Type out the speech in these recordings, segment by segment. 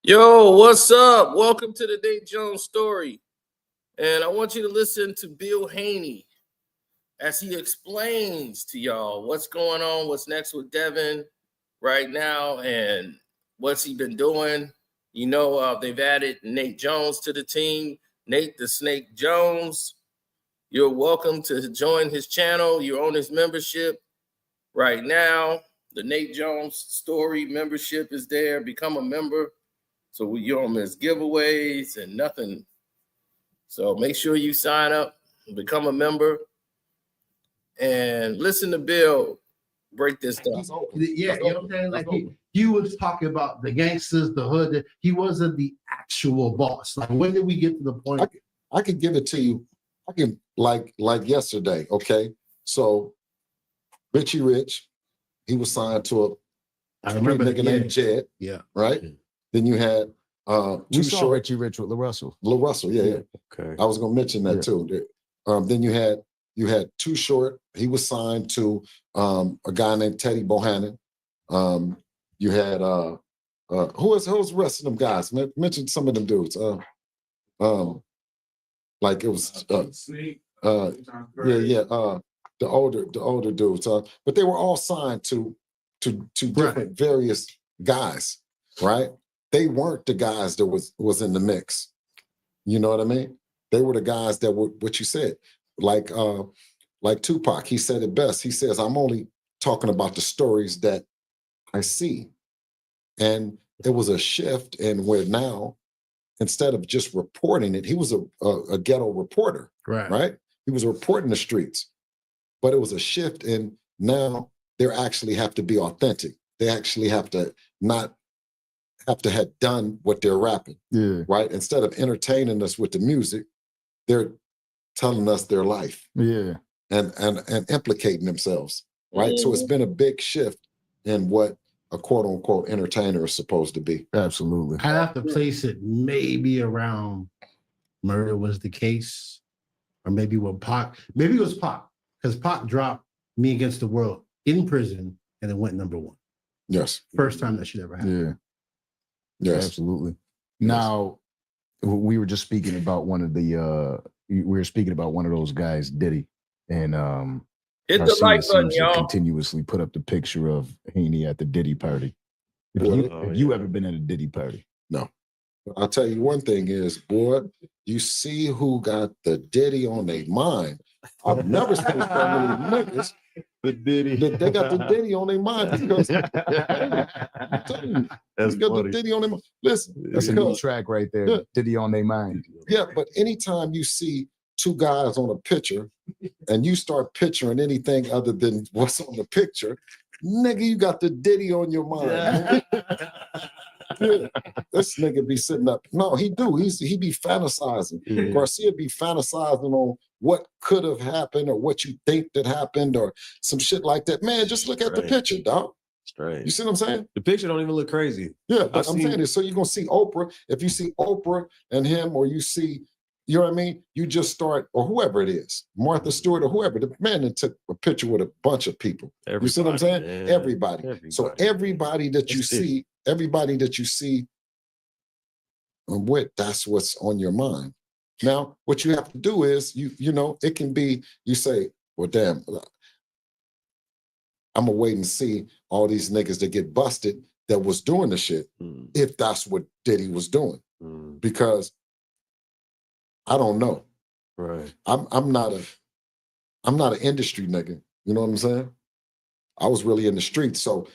Yo, what's up? Welcome to the Nate Jones story. And I want you to listen to Bill Haney as he explains to y'all what's going on, what's next with Devin right now, and what's he been doing. You know, they've added Nate Jones to the team, Nate the Snake Jones. You're welcome to join his channel. You're on his membership right now. The Nate Jones story membership is there. Become a member. So you don't miss giveaways and nothing. So make sure you sign up, become a member, and listen to Bill break this down. Yeah, you know what I'm saying? Like he was talking about the gangsters, the hood. He wasn't the actual boss. Like, when did we get to the point? I could give it to you. I can like yesterday. Okay, so Richie Rich, he was signed to I remember nigga named Jed. Yeah, right. Then you had Too Short, Richie Rich with LaRussell. LaRussell, yeah. Okay. I was gonna mention that too. Then you had Too Short. He was signed to a guy named Teddy Bohannon. You had who was the rest of them guys? Mention some of them dudes. Like it was the older dudes. But they were all signed to different various guys, right? They weren't the guys that was in the mix. You know what I mean? They were the guys that were what you said. Like Tupac, he said it best. He says, I'm only talking about the stories that I see. And it was a shift in where now, instead of just reporting it, he was a ghetto reporter, right? He was reporting the streets. But it was a shift in now they actually have to be authentic. They actually have to not have to have done what they're rapping, right? Instead of entertaining us with the music, they're telling us their life, and implicating themselves, right? So it's been a big shift in what a quote unquote entertainer is supposed to be. Absolutely. I have to place it maybe around Murder Was the Case, or maybe when Pac, maybe it was Pac, because Pac dropped Me Against the World in prison and it went #1. Yes. First time that should ever happen. Yes. Absolutely. Now, we were just speaking about one of those guys, Diddy, and hit the like button, y'all. Continuously put up the picture of Haney at the Diddy party. Have you ever been at a Diddy party? No. I'll tell you one thing is, boy, you see who got the Diddy on their mind. I've never seen so many niggas. The Diddy. They got the Diddy on their mind because I'm telling you, That's got funny. the Diddy on their mind. Listen, That's a new track right there. Diddy on their mind. Yeah, but anytime you see two guys on a picture and you start picturing anything other than what's on the picture, nigga, you got the Diddy on your mind. Yeah. This nigga be sitting up. No, he do. He be fantasizing. Garcia be fantasizing on what could have happened or what you think that happened or some shit like that. Man, just look at the picture, dog. Straight. You see what I'm saying? The picture don't even look crazy. Yeah, but I'm saying this. So you're gonna see Oprah. If you see Oprah and him, or you see, you know what I mean? You just start, or whoever it is, Martha Stewart or whoever. The man that took a picture with a bunch of people. You see what I'm saying? Man. Everybody. So everybody that you see, with, that's what's on your mind. Now, what you have to do is, you know, it can be, you say, well, damn, I'm gonna wait and see all these niggas that get busted that was doing the shit, if that's what Diddy was doing. Because I don't know. Right. I'm not an industry nigga. You know what I'm saying? I was really in the streets, so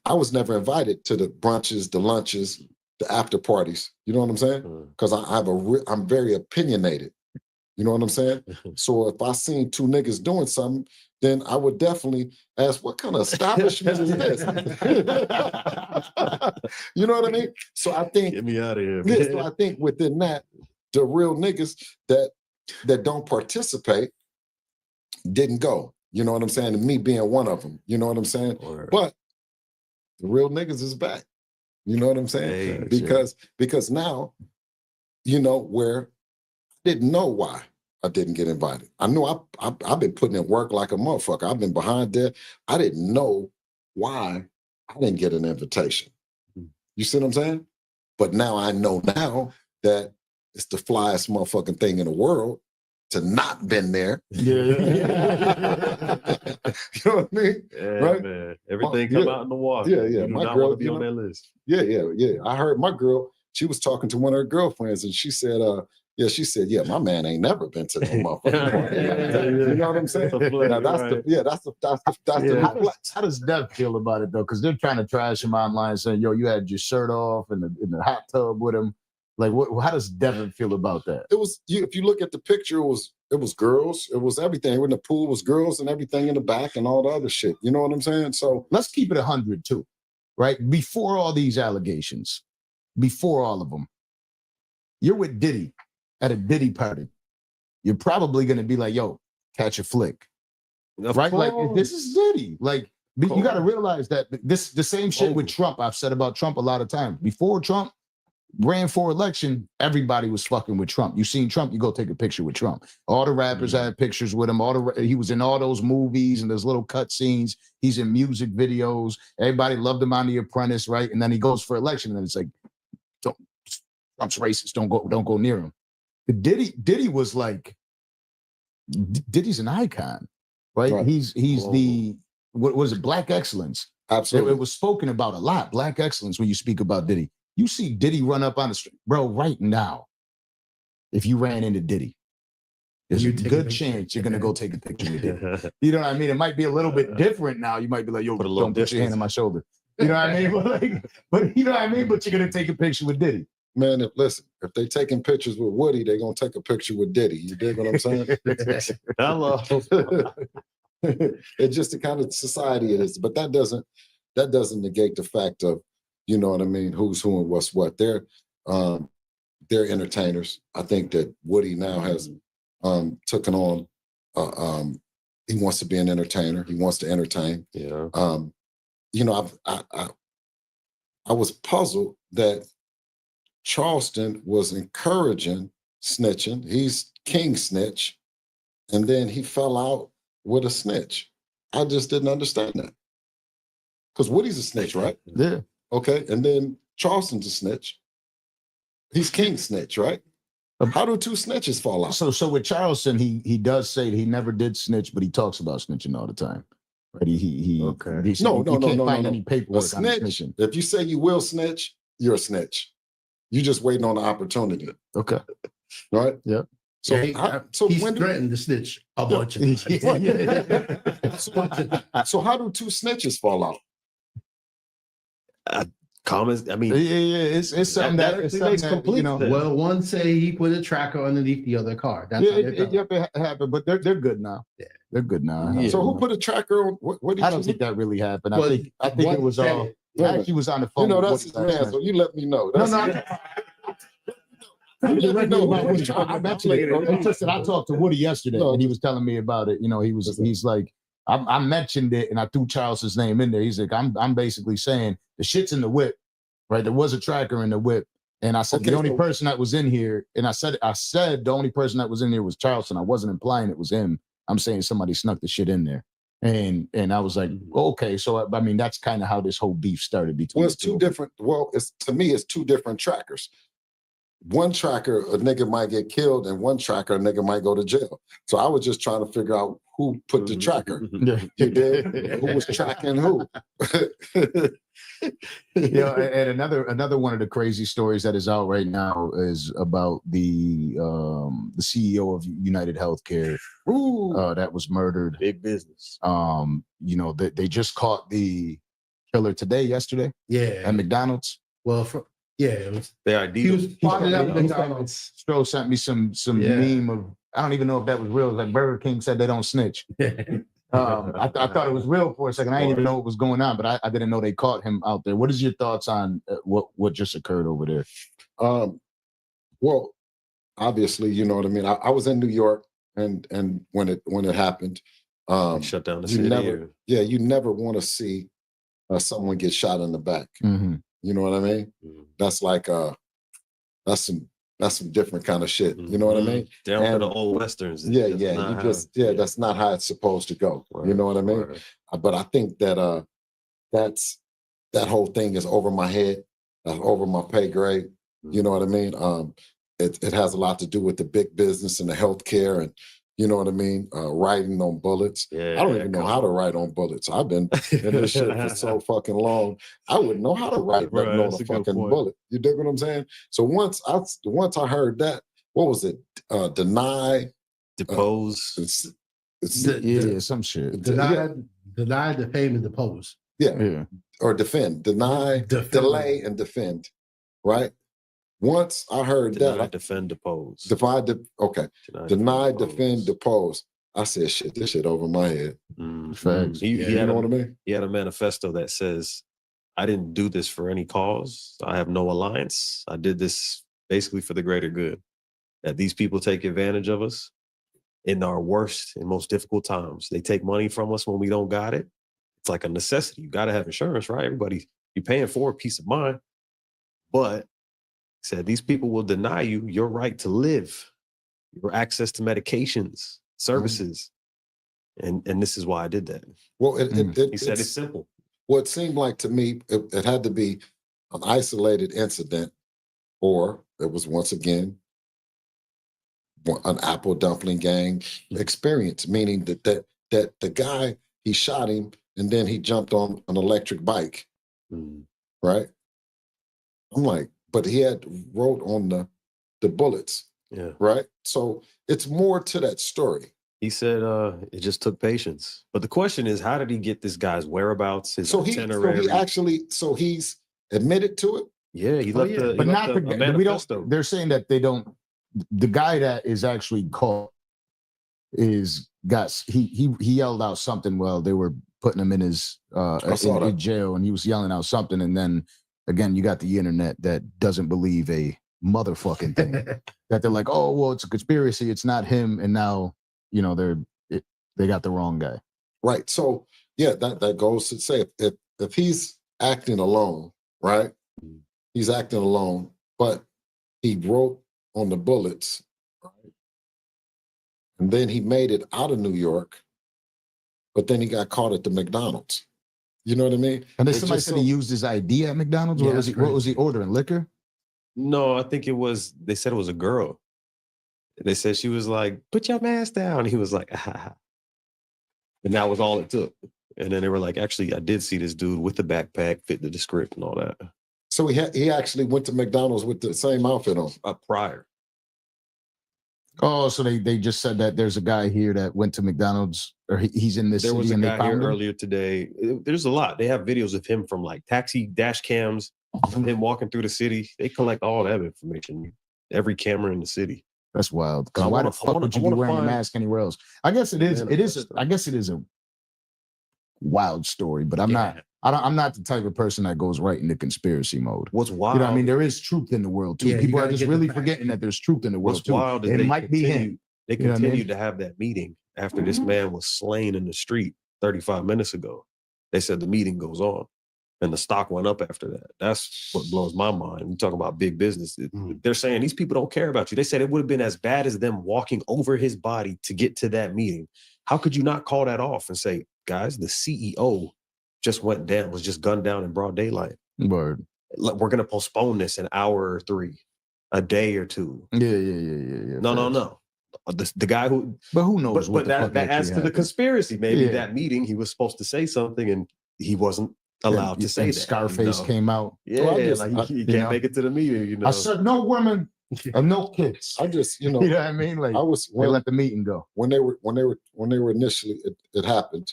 I was never invited to the brunches, the lunches, the after parties. You know what I'm saying? Because I'm very opinionated. You know what I'm saying? So if I seen two niggas doing something, then I would definitely ask, what kind of establishment is this? You know what I mean? So I think, Get me out of here. yeah, so I think within that, the real niggas that don't participate didn't go. You know what I'm saying? And me being one of them. You know what I'm saying? But the real niggas is back. You know what I'm saying? Because now, you know, where I didn't know why I didn't get invited. I knew I've been putting in work like a motherfucker. I've been behind that. I didn't know why I didn't get an invitation. You see what I'm saying? But now I know now that it's the flyest motherfucking thing in the world to not been there. Yeah. You know what I mean? Yeah, Right? man. Everything Yeah. come out in the water. Yeah, yeah. You do My not girl, want to be you on know- that list. Yeah. I heard my girl, she was talking to one of her girlfriends and she said, she said, yeah, my man ain't never been to no motherfucking party like that. You know what I'm saying? That's a flex, Now, that's right? the flex. How does Dev feel about it though? Because they're trying to trash him online, saying, "Yo, you had your shirt off in the hot tub with him." Like, how does Devin feel about that? It was if you look at the picture, it was girls, it was everything. In the pool was girls and everything in the back and all the other shit. You know what I'm saying? So Let's keep it 100 too, right? Before all these allegations, before all of them, you're with Diddy at a Diddy party. You're probably going to be like, "Yo, catch a flick," Of right? Like, course. this is Diddy. Like, you got to realize that the same shit with Over. Trump. I've said about Trump a lot of times. Before Trump ran for election, everybody was fucking with Trump. You seen Trump, you go take a picture with Trump. All the rappers had pictures with him. He was in all those movies and those little cut scenes. He's in music videos. Everybody loved him on The Apprentice, right? And then he goes for election, and it's like, Trump's racist. Don't go near him. Diddy was like, Diddy's an icon, right? He's the what was it? Black excellence. absolutely. It was spoken about a lot. Black excellence when you speak about Diddy. You see Diddy run up on the street, bro. Right now, if you ran into Diddy, there's a good chance you're gonna go take a picture with Diddy. You know what I mean? It might be a little bit different now. You might be like, "Yo, Put a little don't put your hand distance. on my shoulder." You know what I mean? But you know what I mean? But you're gonna take a picture with Diddy. Man, if they taking pictures with Woody, they're gonna take a picture with Diddy. You dig what I'm saying? Hello. It's just the kind of society it is. But that doesn't negate the fact of, you know what I mean, who's who and what's what. They're entertainers. I think that Woody now has taken on he wants to be an entertainer. He wants to entertain. Yeah. You know, I was puzzled that Charleston was encouraging snitching. He's king snitch. And then he fell out with a snitch. I just didn't understand that. Because Woody's a snitch, right? Yeah. Okay. And then Charleston's a snitch. He's king snitch, right? How do two snitches fall out? So with Charleston, he does say that he never did snitch, but he talks about snitching all the time. Right? Okay. He said No, you can't find no. any A paperwork on snitch, snitching. if you say you will snitch, you're a snitch. You're just waiting on the opportunity, Okay. right? Yep. So, He's when do, threatened to snitch a bunch of times. so how do two snitches fall out? Comments. I mean, It's something that actually it's something makes that, complete you know. sense. Well, one say he put a tracker underneath the other car. That's Yeah, how they fell. it happened, but they're good now. Yeah. They're good now. Yeah. So who put a tracker on? What did I you don't think that really happened. Well, I think one it was said all. it. Wait a I minute. actually was on the You phone. know, with that's his Woody man, last so night. you let me know. No, That's no. let me know I who's trying to mentioned it. It's just that I talked to Woody yesterday, No, and he was telling me about it. You know, he's like, I mentioned it, and I threw Charles's name in there. He's like, I'm basically saying the shit's in the whip, right? There was a tracker in the whip, and I said Okay, the only so- person that was in here, and I said the only person that was in here was Charleston. I wasn't implying it was him. I'm saying somebody snuck the shit in there, and I was like, okay, so I mean that's kind of how this whole beef started between. Well, it's the two two of them. different. Well, it's to me, it's two different trackers. One tracker, a nigga might get killed, and one tracker, a nigga might go to jail. So I was just trying to figure out who put the tracker. Yeah. You did? Who was tracking who? Yeah, and another one of the crazy stories that is out right now is about the CEO of United Healthcare that was murdered. big business. You know, they just caught the killer yesterday Yeah. at McDonald's. Well, it was. They ID. He was spotted at them. McDonald's. Stroh sent me some Yeah. meme of, I don't even know if that was real. It was like Burger King said they don't snitch. I thought it was real for a second. I didn't even know what was going on, but I didn't know they caught him out there. What is your thoughts on what just occurred over there? Well, obviously, you know what I mean. I was in New York, and when it happened, Shut down the you city. never, you never want to see someone get shot in the back. Mm-hmm. You know what I mean? That's like that's some different kind of shit. You know what I mean? Down to And- the old westerns. It's Yeah, just yeah. not You how- just that's not how it's supposed to go. You Right, know what I mean? right. But I think that that whole thing is over my head. over my pay grade. You know what I mean? It has a lot to do with the big business and the healthcare and you know what I mean? Writing on bullets. Yeah, I don't even know how to write on bullets. I've been in this shit for so fucking long. I wouldn't know how to write nothing on a fucking bullet. You dig what I'm saying? So once I heard that, what was it? Deny, depose. Some shit. Deny, defame, and depose. Yeah. Or defend. Deny, delay, and defend. Right? Once I heard that, defend, depose. Okay. Deny, defend, depose. I said, shit, this shit over my head. Facts. You know what I mean? He had a manifesto that says, I didn't do this for any cause. I have no alliance. I did this basically for the greater good. That these people take advantage of us in our worst and most difficult times. They take money from us when we don't got it. It's like a necessity. You got to have insurance, right? Everybody, you're paying for peace of mind. But said these people will deny you your right to live, your access to medications, services. And this is why I did that. Well, he said it's simple. Well, it seemed like to me, it had to be an isolated incident, or it was once again an apple dumpling gang experience, meaning that the guy, he shot him and then he jumped on an electric bike, right? I'm like, but he had wrote on the bullets, right? So it's more to that story. He said it just took patience. But the question is, how did he get this guy's whereabouts, his itinerary? So he's admitted to it? Yeah, he left the but not the manifesto. They're saying that they don't. The guy that is actually caught he yelled out something while they were putting him in his in jail, and he was yelling out something, and then again you got the internet that doesn't believe a motherfucking thing. That they're like, oh well, it's a conspiracy, it's not him, and now you know they got the wrong guy. Right. So yeah, that goes to say if he's acting alone, right? He's acting alone, but he wrote on the bullets, right? And then he made it out of New York, but then he got caught at the McDonald's. You know what I mean? And then somebody said he used his ID at McDonald's. Yeah, what was he ordering? Liquor? No, I think they said it was a girl. They said she was like, put your mask down. He was like, ah. And that was all it took. And then they were like, actually, I did see this dude with the backpack, fit the script and all that. So he actually went to McDonald's with the same outfit on. Prior. Oh, so they just said that there's a guy here that went to McDonald's, or he's in this city. There was a guy here him? earlier today. There's a lot. They have videos of him from like taxi dash cams, him walking through the city. They collect all that information. Every camera in the city. That's wild. Why the fuck would you be wearing a mask anywhere else? I guess it is. I guess it is a wild story, but I'm not the type of person that goes right into conspiracy mode. What's wild? You know what I mean? There is truth in the world too. Yeah, people are just really forgetting that there's truth in the world too. Wild is it might be him. They continued to have that meeting after this man was slain in the street 35 minutes ago. They said the meeting goes on. And the stock went up after that. That's what blows my mind. We talk about big business. They're saying these people don't care about you. They said it would have been as bad as them walking over his body to get to that meeting. How could you not call that off and say, guys, the CEO just went down, was just gunned down in broad daylight. Word. We're going to postpone this an hour or 3, a day or 2. Yeah. No. The guy who... But who knows but that adds to the conspiricy. Maybe that meeting, he was supposed to say something and he wasn't allowed to say that. Scarface came out. Yeah, well, he can't make it to the meeting, you know. I said no women and no kids. I just, you know what I mean? Like they let the meeting go. When they were initially it happened.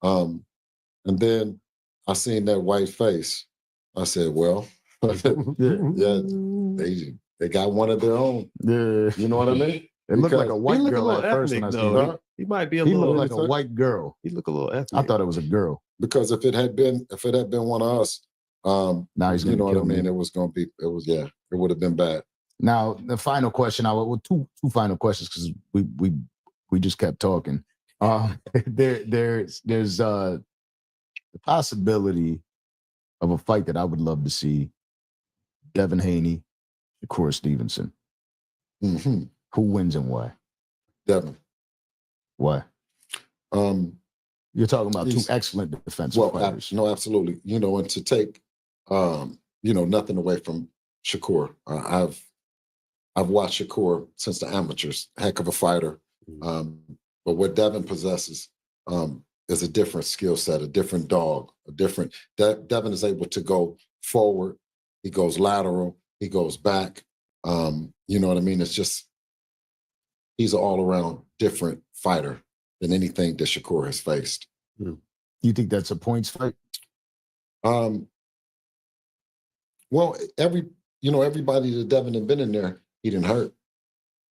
And then I seen that white face. I said, well, yeah, they got one of their own. Yeah. You know what I mean? It looked like a white girl at first when I seen it. He might be he looked like a white girl. He looked a little ethnic. I thought it was a girl. Because if it had been one of us, now he's you know what I mean? It would have been bad. Now the final question, two final questions because we just kept talking. There's the possibility of a fight that I would love to see. Devin Haney, Corey Stevenson. Mm-hmm. Who wins and why? Devin. Why? You're talking about two excellent defensive fighters. No, absolutely. You know, and to take, nothing away from Shakur. I've watched Shakur since the amateurs. Heck of a fighter. But what Devin possesses is a different skill set, a different dog, Devin is able to go forward. He goes lateral. He goes back. You know what I mean? It's just, he's an all-around different fighter than anything that Shakur has faced. You think that's a points fight? Well, everybody that Devin had been in there, he didn't hurt.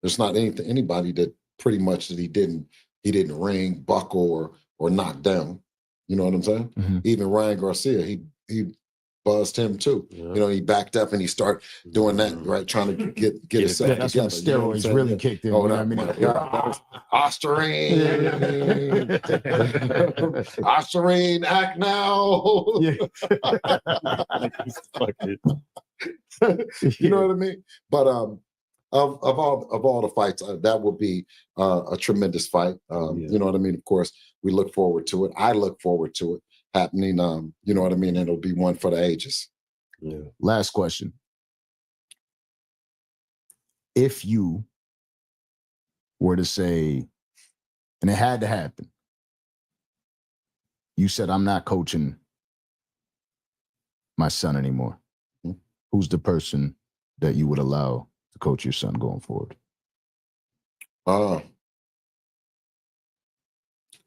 There's not anybody that pretty much that he didn't ring, buckle, or knock down. You know what I'm saying? Mm-hmm. Even Ryan Garcia, he buzzed him too. Yeah. He backed up and he started doing that, right? Trying to get himself Yeah, that's together. when You know what I'm steroids saying? really kicked in. Oh, You know what I mean? that was Ostarine. Ostarine, act now. Fuck it. You know what I mean? But of all the fights, that would be a tremendous fight. You know what I mean? Of course, we look forward to it. I look forward to it happening. You know what I mean? And it'll be one for the ages. Yeah. Last question. If you were to say, and it had to happen, you said, I'm not coaching my son anymore. Mm-hmm. Who's the person that you would allow to coach your son going forward?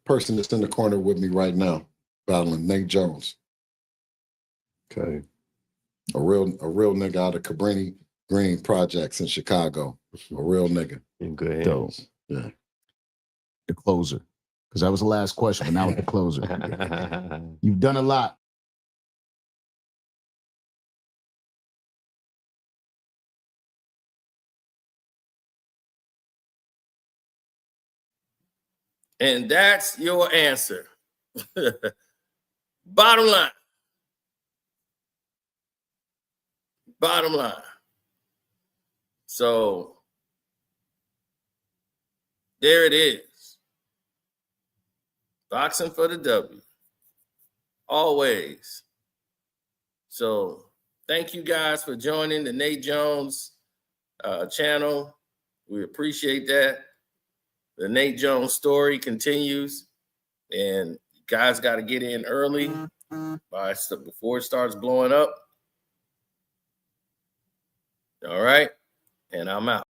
Person that's in the corner with me right now, battling Nate Jones. Okay. A real nigga out of Cabrini Green Projects in Chicago. A real nigga. In good Dope. hands. Yeah. The closer. Because that was the last question, but now it's the closer. You've done a lot. And that's your answer. Bottom line. Bottom line. So there it is. Boxing for the W. Always. So thank you guys for joining the Nate Jones channel. We appreciate that. The Nate Jones story continues, and you guys got to get in early before it starts blowing up. All right, and I'm out.